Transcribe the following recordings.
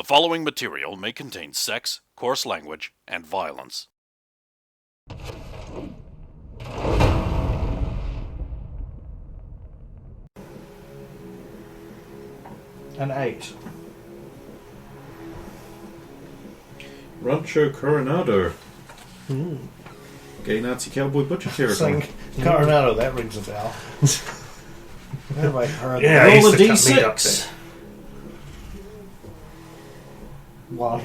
following material may contain sex, coarse language, and violence. An 8. Rancho Coronado. Gay Nazi cowboy butcher territory. Coronado, that rings a bell. Where have I heard Yeah, that? I used Roll a to cut meat up D6. there. 1.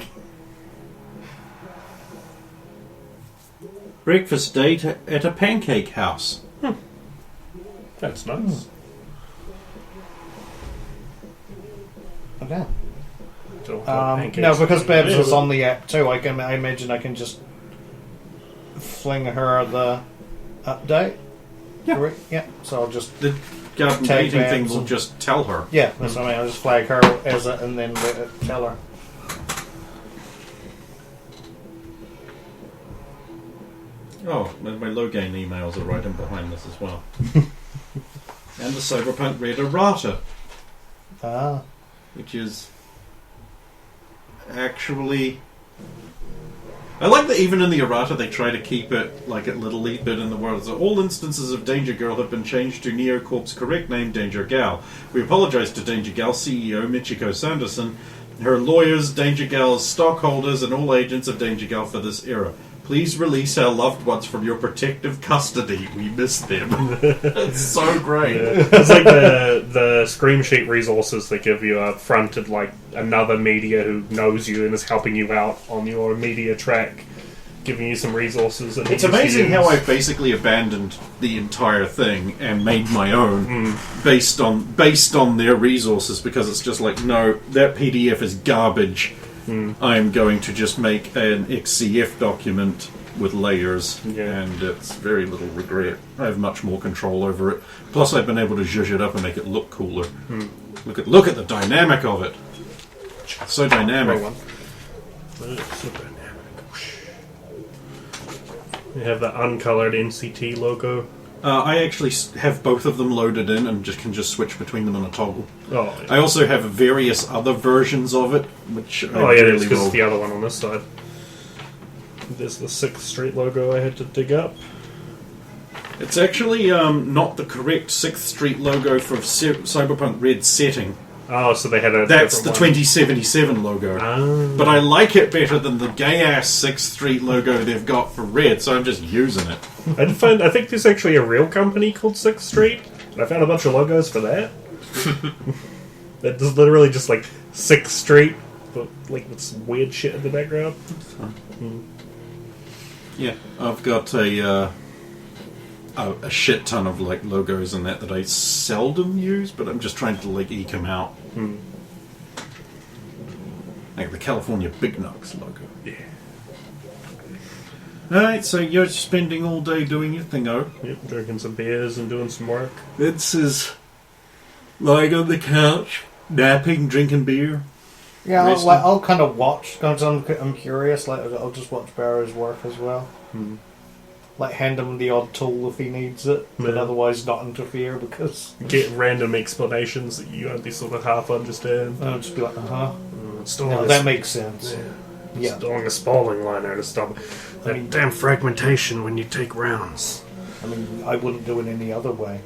Breakfast date at a pancake house. That's nice. Okay. Don't No, because Babs is on the app too, I imagine I can just fling her the update. Yeah. Correct? Yeah. So I'll just The garden Tag dating thing Babs will and- just tell her. yeah. That's what I mean. I'll just flag her as it and then let it tell her. Oh, my low gain emails are right in behind this as well. And the Cyberpunk Red Errata, Ah. which is actually... I like that even in the errata they try to keep it like a little bit in the world. So all instances of Danger Girl have been changed to NeoCorp's correct name, Danger Gal. We apologize to Danger Gal CEO Michiko Sanderson, her lawyers, Danger Gal's stockholders, and all agents of Danger Gal for this era. Please release our loved ones from your protective custody. We miss them. It's so great. Yeah. It's like the scream sheet resources they give you up front of like another media who knows you and is helping you out on your media track, giving you some resources. That It's you amazing use. how I've basically abandoned the entire thing and made my own based on their resources, because it's just like, no, that PDF is garbage. I'm going to just make an XCF document with layers, and it's very little regret. I have much more control over it. Plus, I've been able to zhuzh it up and make it look cooler. Look at the dynamic of it. It's so dynamic. Wrong one. So dynamic. You have the uncolored NCT logo. I actually have both of them loaded in and can just switch between them on a toggle. Oh, I also have various other versions of it, which I yeah, really because will. it's the other one on this side. There's the 6th Street logo I had to dig up. It's actually not the correct 6th Street logo for Cyberpunk Red setting. Oh, so they had a That's the different one. 2077 logo. But I like it better than the gay-ass 6th Street logo they've got for Red, so I'm just using it. I think there's actually a real company called 6th Street, and I found a bunch of logos for that. That is literally just like 6th Street, but like with some weird shit in the background. Yeah, I've got a shit ton of like logos and that I seldom use, but I'm just trying to like eke them out. Like the California Big Nugs logo. Yeah. Alright, so you're spending all day doing your thingo. Yep, drinking some beers and doing some work. This is lying on the couch, napping, drinking beer. Yeah, Resting. I'll kind of watch because I'm curious. Like I'll just watch Barrow's work as well. Like hand him the odd tool if he needs it, but Yeah. otherwise not interfere because Get random explanations that you only sort of half understand. I'll just be like, Installing no, a that makes sense. Yeah. Installing a Spaulding liner to stop that mean- damn fragmentation when you take rounds. I mean, I wouldn't do it any other way.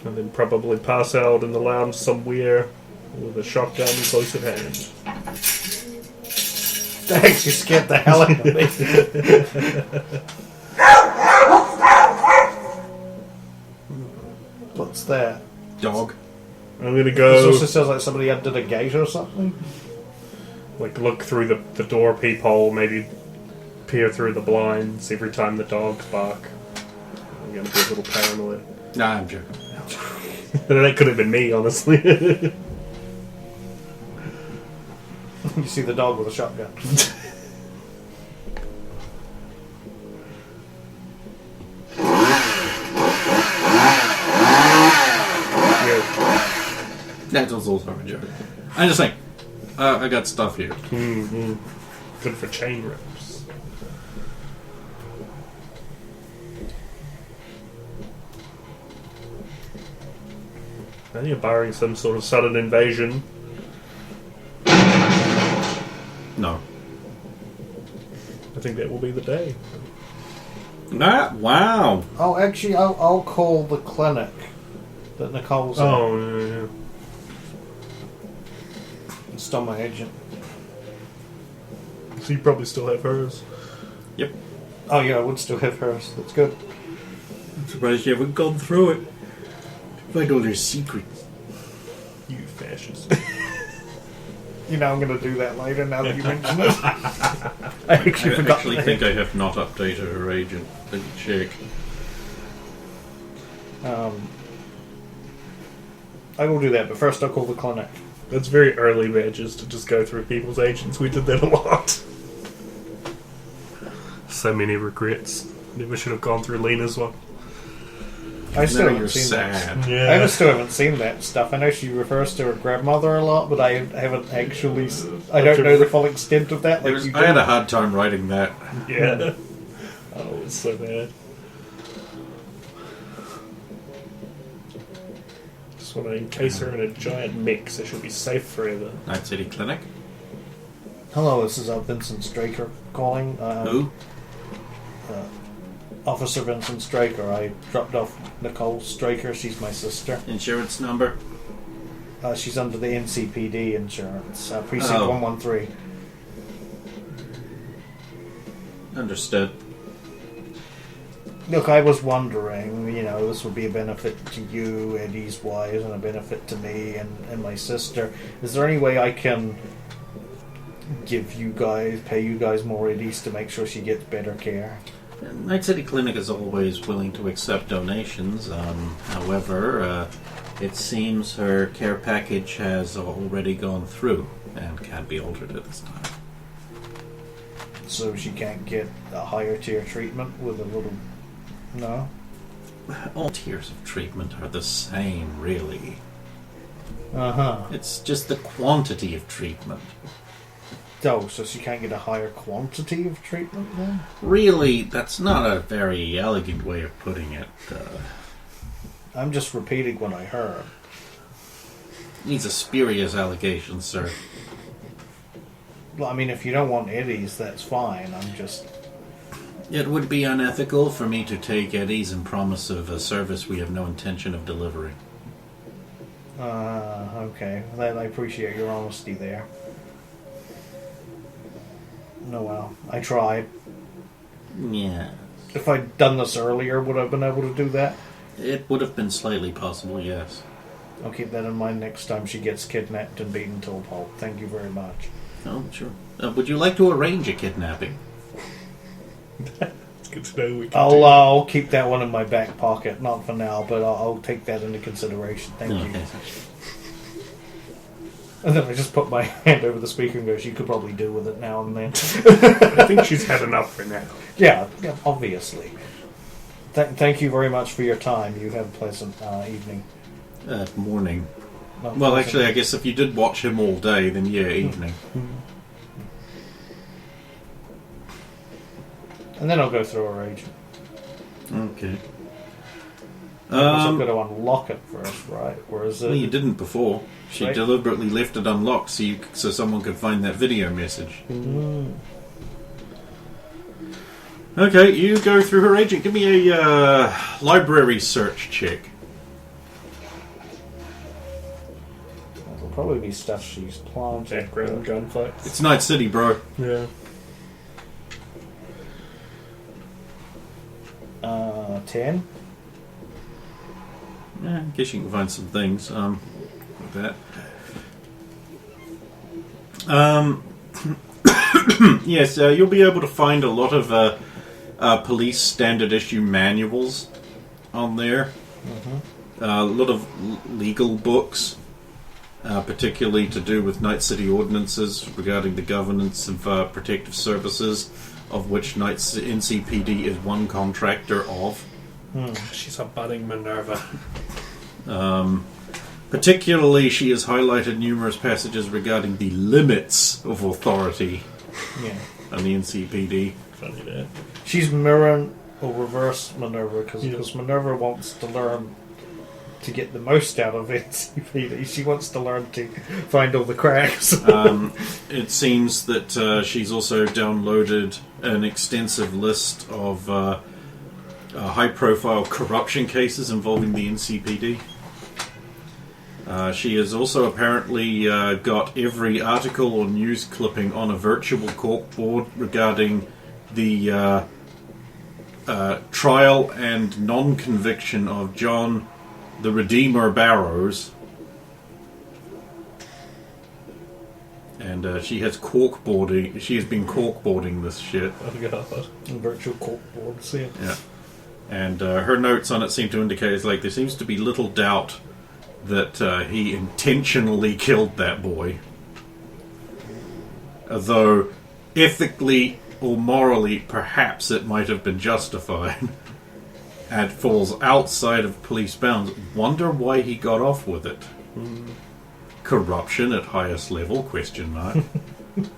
And then probably pass out in the lounge somewhere with a shotgun close at hand. That actually scared the hell out of me. What's that? Dog. I'm gonna This go also sounds like somebody undid a gate or something. like look through the door peephole, maybe peer through the blinds every time the dogs bark. I'm gonna be a little paranoid. Nah, I'm joking. That could have been me, honestly. You see the dog with a shotgun. That was also a joke. I just think, I got stuff here. Good for chain rips. And you're barring some sort of sudden invasion. No. I think that will be the day. Ah, wow. Oh, actually, I'll call the clinic that Nicole's in. Oh, yeah. It's still my agent. So you probably still have hers. Yep. Oh, yeah, I would still have hers. That's good. I'm surprised you haven't gone through it. Find all your secrets. You fascist. You know, I'm going to do that later now that you mention it. I actually I forgot. actually think I have not updated her agent. Let me check. I will do that, but first I'll call the clinic. That's very early badges to just go through people's agents. We did that a lot. So many regrets. Never should have gone through Lena's one. I still Now haven't you're seen sad. that. I still haven't seen that stuff. I know she refers to her grandmother a lot, but I haven't actually. I don't know the full extent of that. Like you I had do. a hard time writing that. Yeah. Oh, it's so bad. Just want to encase her in a giant mech so she'll be safe forever. Night City Clinic. Hello, this is Vincent Straker calling. Who? Officer Vincent Straker. I dropped off Nicole Straker. She's my sister. Insurance number? She's under the NCPD insurance. Precinct Oh. 113. Understood. Look, I was wondering, you know, this would be a benefit to you, Eddie's wife, and a benefit to me and my sister. Is there any way I can pay you guys more Eddies to make sure she gets better care? Night City Clinic is always willing to accept donations. However, it seems her care package has already gone through and can't be altered at this time. So she can't get a higher tier treatment with a little... No? All tiers of treatment are the same, really. Uh-huh. It's just the quantity of treatment. Oh, so she can't get a higher quantity of treatment then? Really, that's not a very elegant way of putting it. I'm just repeating what I heard. These are spurious allegations, sir. Well, I mean, if you don't want Eddies, that's fine. I'm just... It would be unethical for me to take Eddie's and promise of a service we have no intention of delivering. Okay. Well, I appreciate your honesty there. No, well, I tried. Yeah. If I'd done this earlier, would I have been able to do that? It would have been slightly possible, yes. I'll keep that in mind next time she gets kidnapped and beaten to a pulp. Thank you very much. Oh, sure. Would you like to arrange a kidnapping? It's good to know we can I'll keep that one in my back pocket. Not for now, but I'll take that into consideration. Thank you. Okay. And then I just put my hand over the speaker and go, she could probably do with it now and then. I think she's had enough for now. Yeah, obviously. Thank you very much for your time. You have a pleasant evening. Morning. Not Well, pleasant. actually, I guess if you did watch him all day, then yeah, evening. And then I'll go through her agent. Okay. I've got to unlock it first, right? Or is it... Well, you didn't before. She Right. deliberately left it unlocked so someone could find that video message. Okay, you go through her agent. Give me a library search check. It'll probably be stuff she's planted. Background gunfights. It's Night City, bro. Yeah. 10. Yeah, I guess you can find some things like that. Yes, you'll be able to find a lot of police standard issue manuals on there. A lot of legal books, particularly to do with Night City ordinances regarding the governance of protective services, of which NCPD is one contractor of. She's a budding Minerva. Particularly, she has highlighted numerous passages regarding the limits of authority Yeah. on the NCPD. Funny that. She's mirroring or reverse Minerva because Minerva wants to learn to get the most out of NCPD. She wants to learn to find all the cracks. It seems that she's also downloaded an extensive list of high-profile corruption cases involving the NCPD. She has also apparently got every article or news clipping on a virtual corkboard regarding the trial and non-conviction of John the Redeemer Barrows. And she has corkboarding. She has been corkboarding this shit. Oh god. Virtual corkboards, yeah. Yeah. And her notes on it seem to indicate it's like there seems to be little doubt that he intentionally killed that boy. Although ethically or morally, perhaps it might have been justified. And falls outside of police bounds. Wonder why he got off with it. Corruption at highest level? Question mark.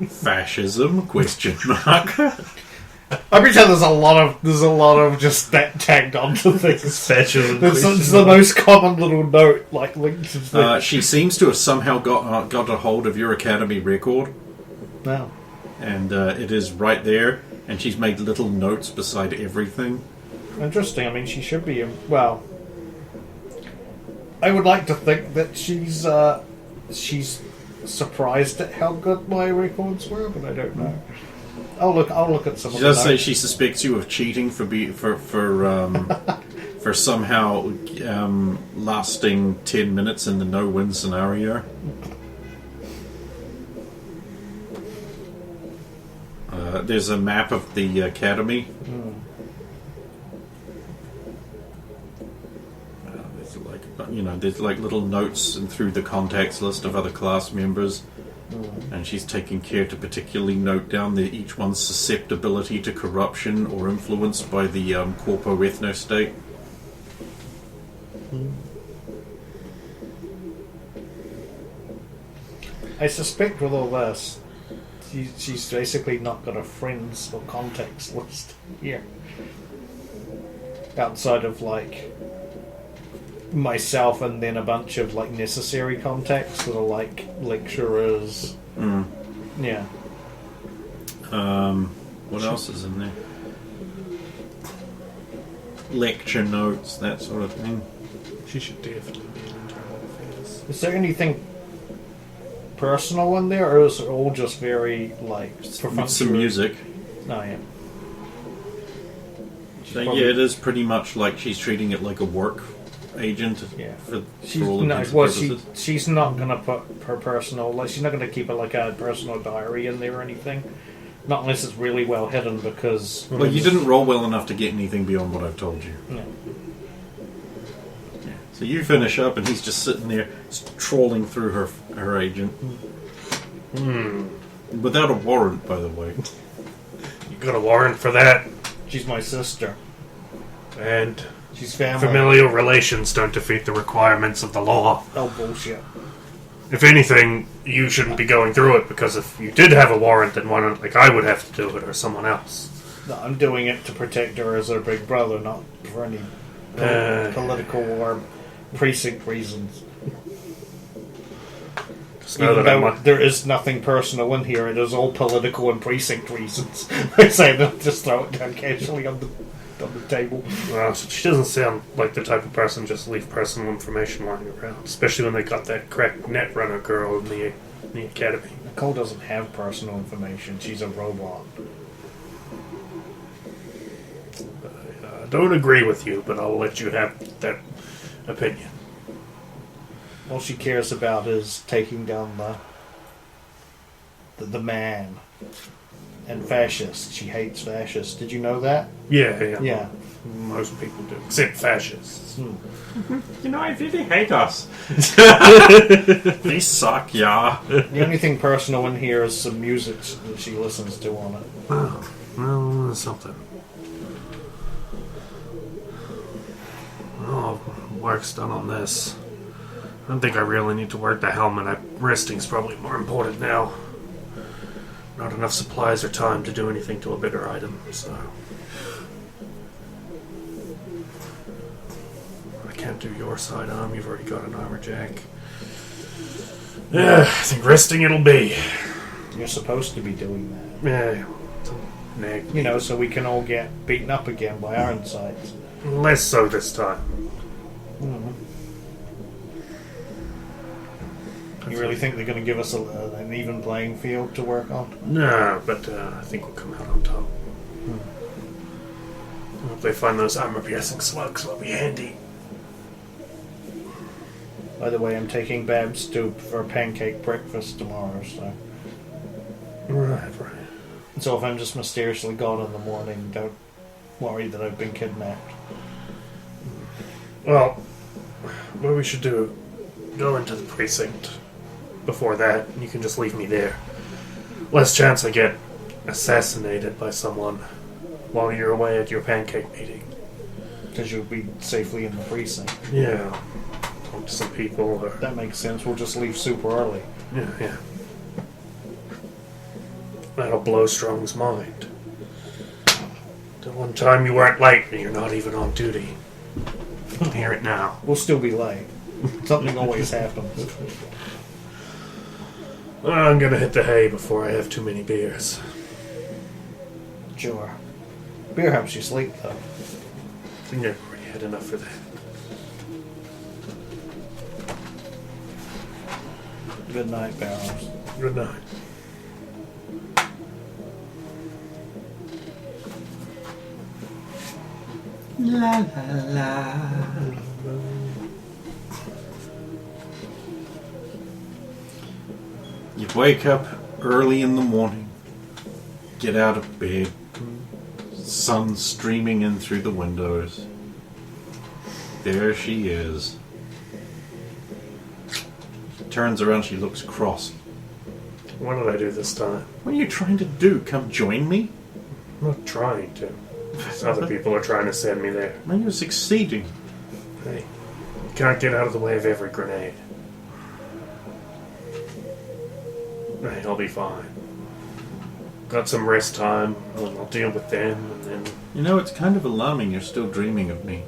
Fascism? Question mark. I'm pretty sure there's a lot of just that tagged onto things. Fascism. It's the most common little note, like linked to things. She seems to have somehow got a hold of your Academy record. No. And it is right there. And she's made little notes beside everything. Interesting. I mean, she should be. Well, I would like to think that she's surprised at how good my records were, but I don't know. I'll look at some. She of the does say notes. she suspects you of cheating for somehow lasting 10 minutes in the no-win scenario. There's a map of the Academy. There's like little notes and through the contacts list of other class members. And she's taking care to particularly note down each one's susceptibility to corruption or influence by the corpo ethno state. I suspect with all this, she's basically not got a friends or contacts list here. Outside of like myself and then a bunch of like necessary contacts that are like lecturers. Yeah. What else is in there? Lecture notes, that sort of thing. She should definitely be in internal affairs. Is there anything personal in there, or is it all just very like perfunctory? Some music. Oh yeah. So, yeah, it is pretty much like she's treating it like a work agent. Yeah. For She's all no, intents and well, purposes. she's not gonna put her personal, like she's not gonna keep it like a personal diary in there or anything. Not unless it's really well hidden, because Well, you didn't roll well enough to get anything beyond what I've told you. No. Yeah. So you finish up, and he's just sitting there trawling through her agent. Without a warrant, by the way. You got a warrant for that, She's my sister. and She's family. familial relations don't defeat the requirements of the law. Oh bullshit. If anything, you shouldn't be going through it, because if you did have a warrant, then one like I would have to do it, or someone else. No, I'm doing it to protect her as her big brother, not for any political or precinct reasons. Just know Even that though there is nothing personal in here, it is all political and precinct reasons. I say that, just throw it down casually on the table. She doesn't sound like the type of person just leave personal information lying around, especially when they got that crack net runner girl in the academy. Nicole doesn't have personal information. She's a robot. I don't agree with you, but I'll let you have that opinion. All she cares about is taking down the man. And fascists. She hates fascists. Did you know that? Yeah. Yeah. Most people do, except fascists. You know, I really hate us. They suck, yeah. The only thing personal in here is some music that she listens to on it. Oh, well, that's something. Oh, work's done on this. I don't think I really need to work the helmet. Resting's probably more important now. Not enough supplies or time to do anything to a bigger item, so... I can't do your sidearm. You've already got an armor jack. I think resting it'll be. You're supposed to be doing that. Yeah. Nag. You know, so we can all get beaten up again by Ironsides. Less so this time. You really think they're going to give us an even playing field to work on? No, but I think we'll come out on top. If they find those armor-piercing slugs, it'll be handy. By the way, I'm taking Babs to for pancake breakfast tomorrow, so... Right. So if I'm just mysteriously gone in the morning, don't worry that I've been kidnapped. Well, what we should do, go into the precinct before that, and you can just leave me there. Less chance I get assassinated by someone while you're away at your pancake meeting. Because you'll be safely in the precinct. Yeah. Talk to some people, or... That makes sense. We'll just leave super early. Yeah. That'll blow Strong's mind. The one time you weren't late, and you're not even on duty. I can hear it now. We'll still be late. Something always happens. I'm gonna hit the hay before I have too many beers. Sure. Beer helps you sleep, though. I think I've already had enough for that. Good night, Barrows. Good night. La la la. You wake up early in the morning, get out of bed, sun streaming in through the windows. There she is. Turns around, she looks cross. What did I do this time? What are you trying to do? Come join me? I'm not trying to. Other people are trying to send me there. Well, you're succeeding. Hey, you can't get out of the way of every grenade. Hey, I'll be fine. Got some rest time, and I'll deal with them, and then You know, it's kind of alarming you're still dreaming of me.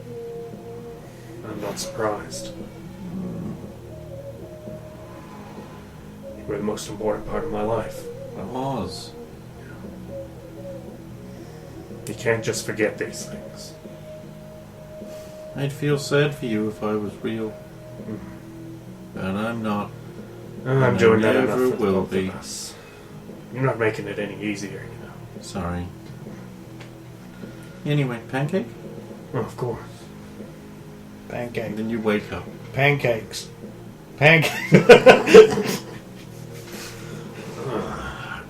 I'm not surprised. You were the most important part of my life. I was. You can't just forget these things. I'd feel sad for you if I was real. But I'm not. I'm I doing that enough never for the will both be. of us. You're not making it any easier, you know. Sorry. Anyway, pancake? Oh, of course. And Pancake. then you wake up. Pancakes. Pancakes.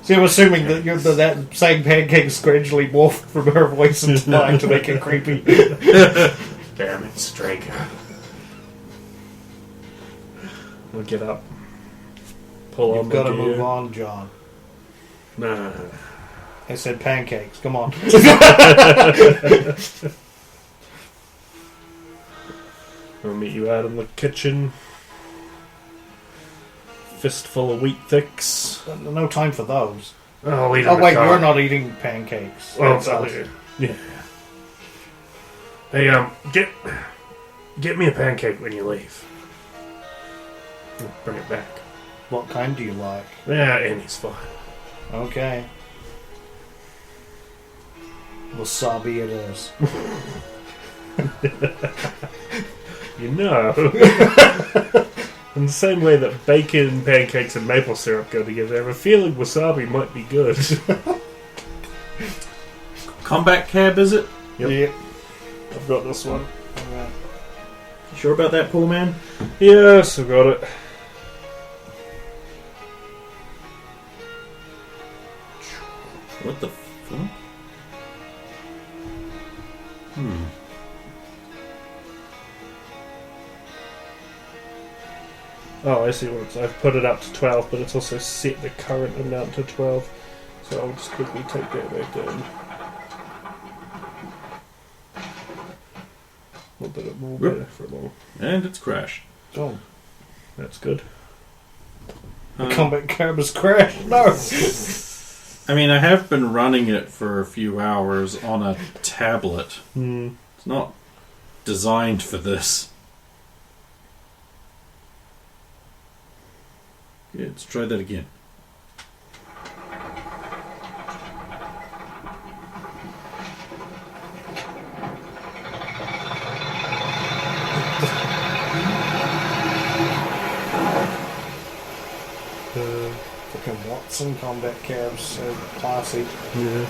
See, I'm assuming that that saying pancakes gradually morphed from her voice into mine to make it creepy. Damn it, Straker. I'll get up. Pull on You've my got to gear. move on, John. No. I said pancakes. Come on. I'll meet you out in the kitchen. Fistful of wheat thicks. No time for those. I'll eat Oh, in wait, the car. you're not eating pancakes. Oh, That's us. yeah. Hey, get me a pancake when you leave. Bring it back. What kind do you like? Yeah, Annie's fine. Okay. Wasabi it is. You know. In the same way that bacon, pancakes, and maple syrup go together, I have a feeling wasabi might be good. Combat cab, is it? Yep. I've got this one. Alright. You sure about that, poor man? Yes, I've got it. What the fuck? Oh, I see what it's. I've put it up to 12, but it's also set the current amount to 12. So I'll just quickly take that back down. Not that it will Whoop. better for long. And it's crashed. Oh, That's good. the combat cab has crashed. No. I mean, I have been running it for a few hours on a tablet. Hmm. It's not designed for this. Yeah, let's try that again. Fucking Watson combat cabs, so classy. Yeah.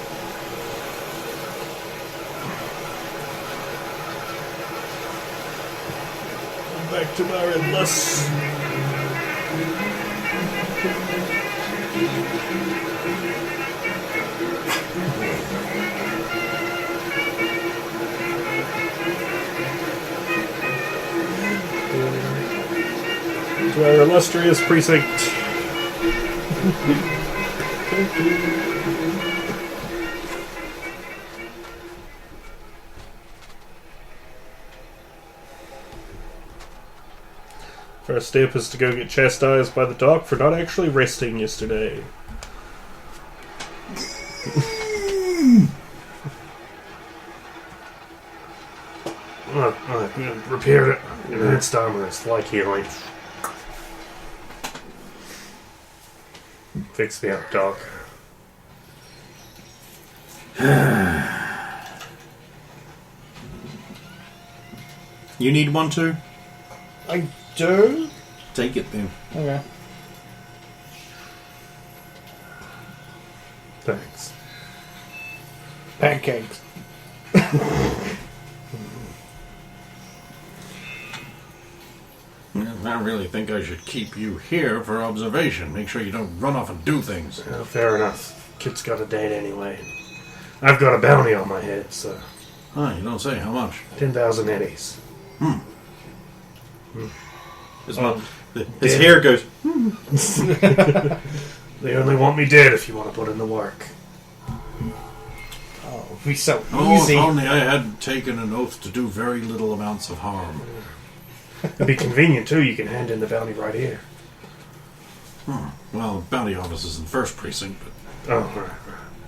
Back to my endless. To our illustrious precinct. First step is to go get chastised by the doc for not actually resting yesterday. Repaired it. Enhanced armor. It's like healing. Fix me up, doc. You need one too? I do? Take it then. Okay. Thanks. Pancakes. I really think I should keep you here for observation. Make sure you don't run off and do things. Fair enough. Kid's got a date anyway. I've got a bounty on my head, so... Ah, you don't say. How much? 10,000 eddies. His hair goes... They only want me dead if you want to put in the work. Oh, it'd be so Oh, easy. if only I had taken an oath to do very little amounts of harm. It'd be convenient, too. You can hand in the bounty right here. Well, the bounty office is in first precinct, but Oh, right.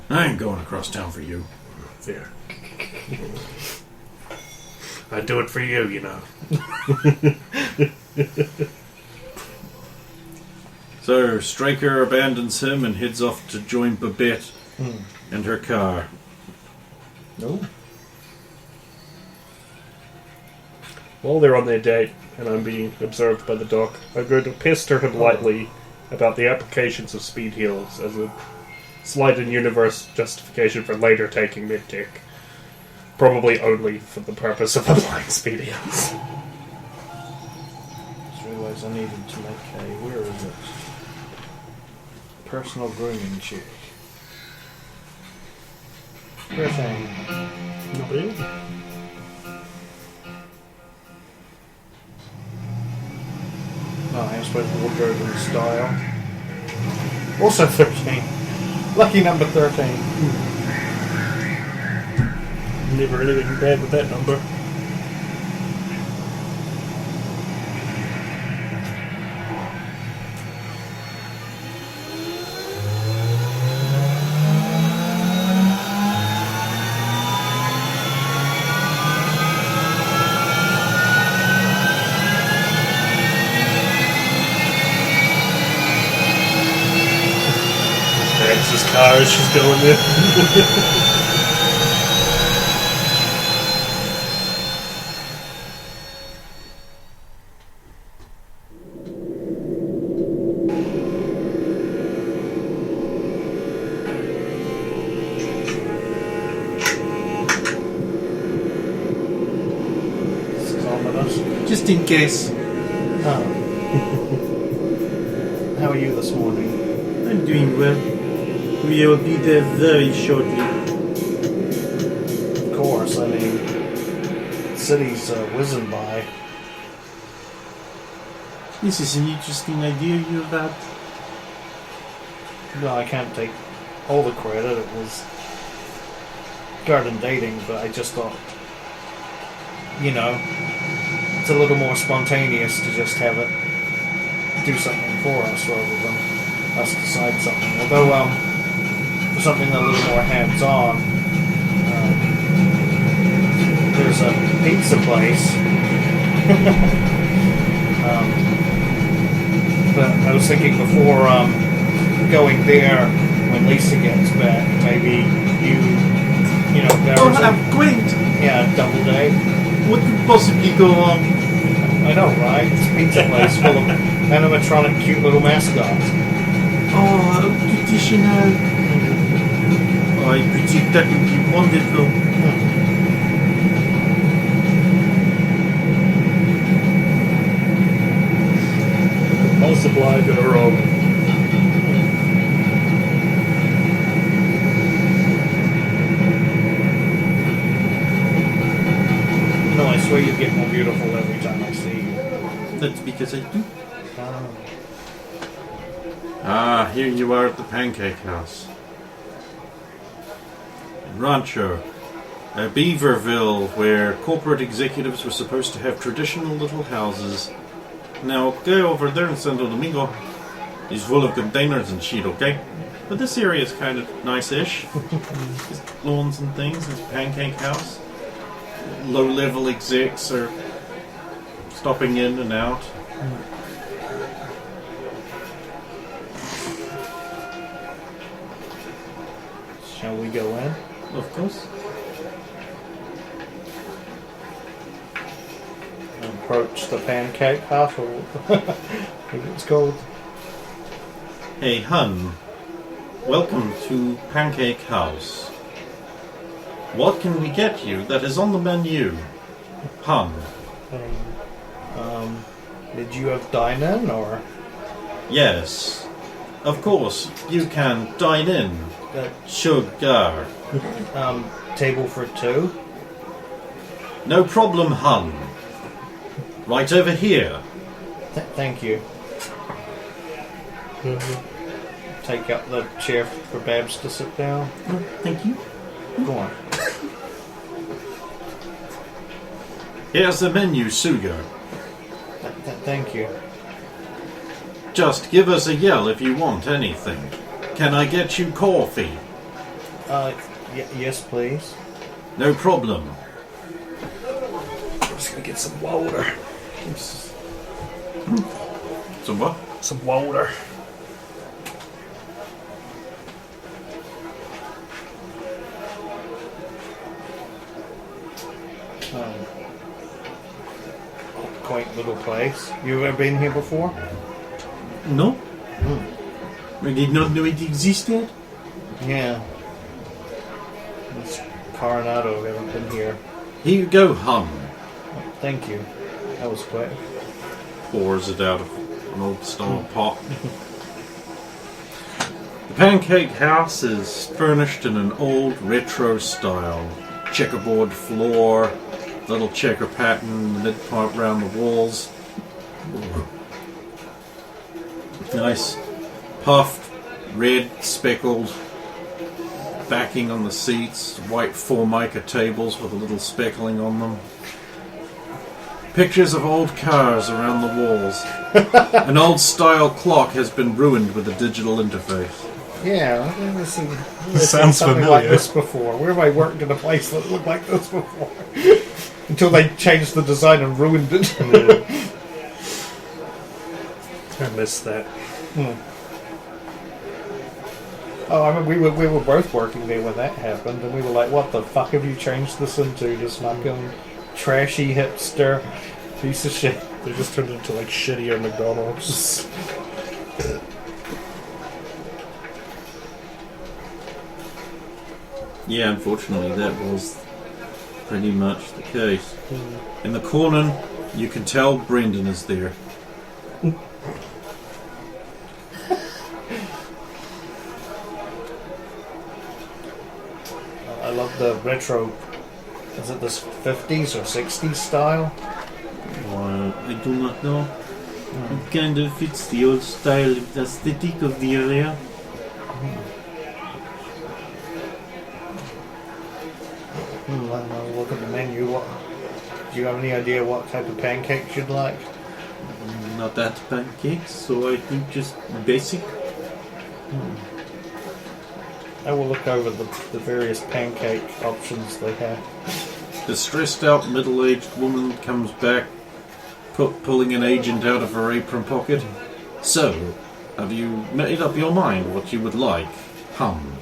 I ain't going across town for you. There. I'd do it for you, you know. So, Stryker abandons him and heads off to join Babette and her car. No. While they're on their date, and I'm being observed by the doc, I'm going to pester him lightly about the applications of speed heals as a slight in-universe justification for later taking mid-tick. Probably only for the purpose of applying speed heals. Just realised I needed to make a... Where is it? Personal grooming check. Where's that? Not really. No, I suppose wardrobe and style. Also 13. Lucky number 13. Never anything bad with that number. Max's car as she's going there. This is ominous. Just in case. Oh. How are you this morning? I'm doing well. We will be there very shortly. Of course, I mean, the city's whizzing by. This is an interesting idea you have had. No, I can't take all the credit. It was garden dating, but I just thought, you know, it's a little more spontaneous to just have it do something for us rather than us decide something. Although, for something a little more hands-on, there's a pizza place but I was thinking before going there when Lisa gets back, maybe you know, there Oh, was how great! double date. What could possibly go wrong? I know, right? It's a pizza place full of animatronic, cute little mascots. Oh, traditional. Oh, I predict that would be wonderful. Multiply to the wrong. No, I swear you get more beautiful every time I see you. That's because I do. Oh. Ah, here you are at the Pancake House. In Rancho, Beaverville, where corporate executives were supposed to have traditional little houses. Now, go over there in Santo Domingo. It's full of containers and shit, okay? But this area is kind of nice-ish. There's lawns and things. It's a pancake house. Low-level execs are stopping in and out. Shall we go in? Of course. Approach the pancake house, or what it's called. Hey, hun. Welcome to Pancake House. What can we get you that is on the menu? Hun. Did you have dine-in, or Yes. Of course, you can dine in. Sugar. table for two? No problem, hun. Right over here. Thank you. Take up the chair for Babs to sit down. Thank you. Go on. Here's the menu, Sugar. Thank you. Just give us a yell if you want anything. Can I get you coffee? Yes, please. No problem. I'm just gonna get some water. Some what? Some water. Quaint little place. You ever been here before? No. I did not know it existed. Yeah. It's Coronado. We haven't been here. Here you go, hun. Thank you. That was quick. Pours it out of an old stone pot. The Pancake House is furnished in an old retro style. Checkerboard floor, little checker pattern in the mid part around the walls. Nice puffed, red, speckled backing on the seats, white Formica tables with a little speckling on them. Pictures of old cars around the walls. An old style clock has been ruined with a digital interface. Yeah, I've never seen Sounds something familiar. like this before. Where have I worked in a place that looked like this before? Until they changed the design and ruined it. I missed that. Oh, I mean, we were both working there when that happened, and we were like, "What the fuck have you changed this into? This fucking trashy hipster piece of shit." They just turned into like shittier McDonald's. Yeah, unfortunately, that was pretty much the case. In the corner, you can tell Brendan is there. I love the retro. Is it this 50s or 60s style? I do not know. It kind of fits the old style aesthetic of the area. I'll look at the menu. What? Do you have any idea what type of pancakes you'd like? Not that pancakes, so I think just basic. I will look over the various pancake options they have. The stressed out middle-aged woman comes back, pulling an agent out of her apron pocket. So, have you made up your mind what you would like? Hum.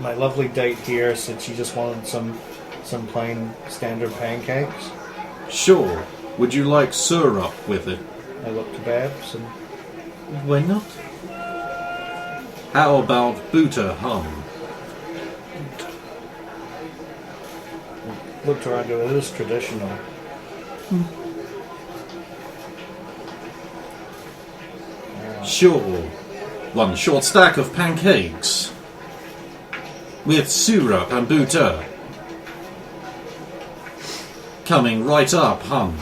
My lovely date here said she just wanted some plain standard pancakes. Sure. Would you like syrup with it? I looked to Babs and Why not? How about Buddha hum? looked around and go, it is traditional. Sure. One short stack of pancakes. With syrup and Buddha. Coming right up, hum.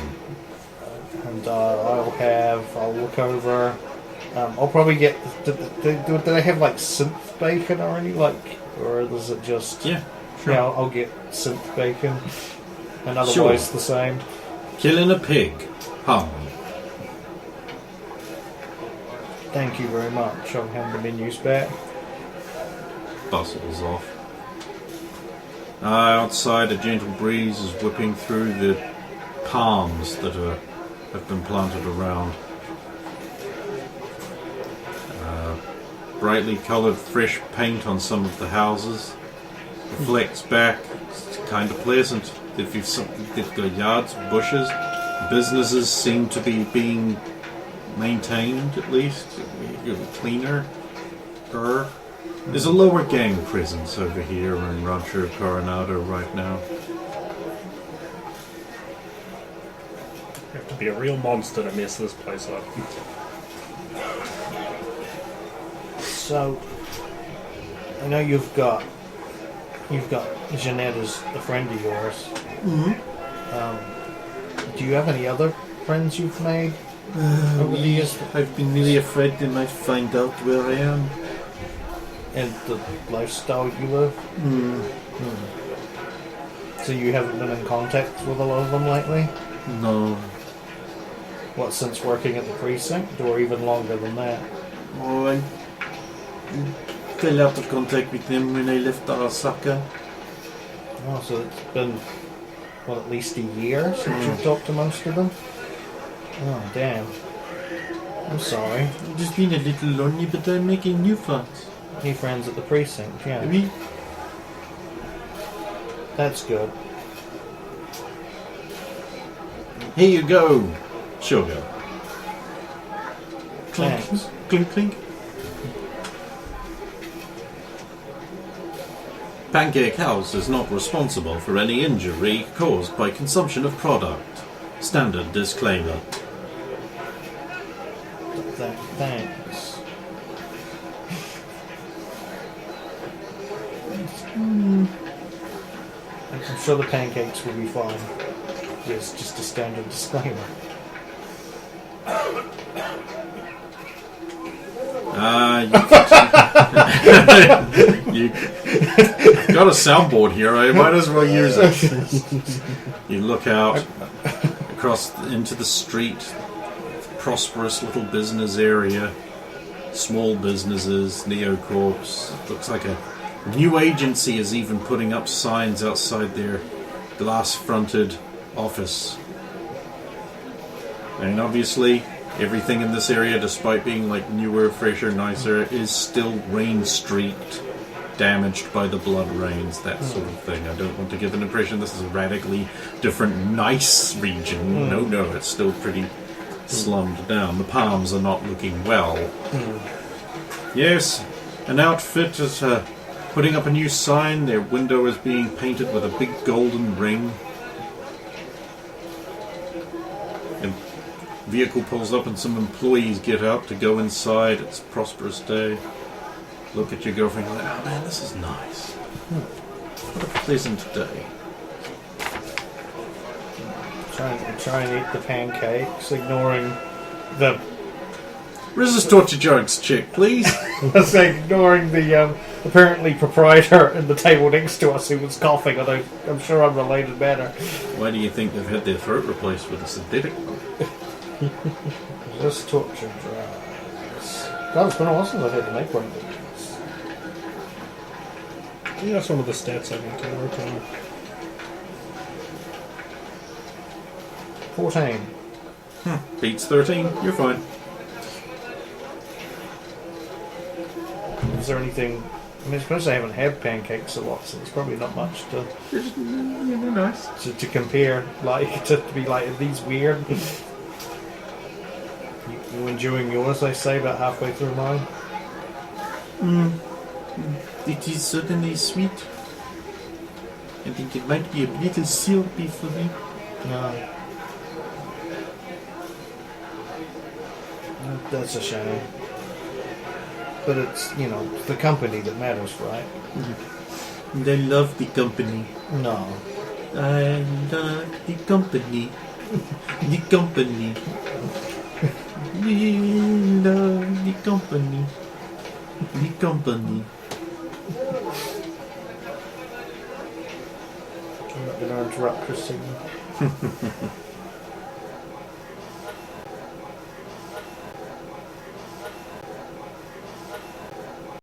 And I'll look over. I'll probably get. Do they have like synth bacon already? Or is it just? Yeah, sure. Yeah, I'll get synth bacon. And otherwise Sure. the same. Killing a pig, hum. Thank you very much. I'll hand the menus back. Bustles off. Outside, a gentle breeze is whipping through the palms that have been planted around. Brightly coloured fresh paint on some of the houses reflects back. It's kind of pleasant. They've got yards, bushes. Businesses seem to be being maintained, at least cleaner. There's a lower gang presence over here in Rancho Coronado right now. You have to be a real monster to mess this place up. So, I know you've got Jeanette as a friend of yours. Mm-hmm. Do you have any other friends you've made over the years? I've been really afraid they might find out where I am. And the lifestyle you live? So you haven't been in contact with a lot of them lately? No. What, since working at the precinct, or even longer than that? Oh, I fell out of contact with them when I left Arasaka. Oh, so it's been, what, at least a year since you've talked to most of them? Oh, damn. I'm sorry. I've just been a little lonely, but I'm making new friends. New friends at the precinct, yeah. Oui. That's good. Here you go, sugar. Clink, Thanks. clink, clink. Pancake House is not responsible for any injury caused by consumption of product. Standard disclaimer. Thanks. I'm sure the pancakes will be fine. It's just a standard disclaimer. You got a soundboard here. I might as well use it. You look out across into the street. Prosperous little business area. Small businesses, Neocorps. Looks like a new agency is even putting up signs outside their glass-fronted office. And obviously, everything in this area, despite being like newer, fresher, nicer, is still rain-streaked, damaged by the blood rains, that sort of thing. I don't want to give an impression this is a radically different, nice region. No, it's still pretty slummed down. The palms are not looking well. Yes, an outfit is putting up a new sign. Their window is being painted with a big golden ring. A vehicle pulls up and some employees get out to go inside. It's a prosperous day. Look at your girlfriend and like, oh man, this is nice. What a pleasant day. Try and eat the pancakes, ignoring the... Resist torture jokes, chick, please. ignoring the apparently proprietor at the table next to us who was coughing on I'm sure unrelated matter. Why do you think they've had their throat replaced with a synthetic one? Just torture drugs. God, it's been a while since I've had to make one of these. I think that's one of the stats I need to work on. 14. Beats 13. You're fine. Is there anything... I mean, I suppose I haven't had pancakes a lot, so there's probably not much They're nice. to compare, like, to be like, are these weird? You enjoying yours, I say, about halfway through mine? It is certainly sweet. I think it might be a little syrupy for me. No. That's a shame. But it's, you know, it's the company that matters, right? And I love the company. No. I love the company. The company. We love the company. The company. I'm not going to interrupt Christine.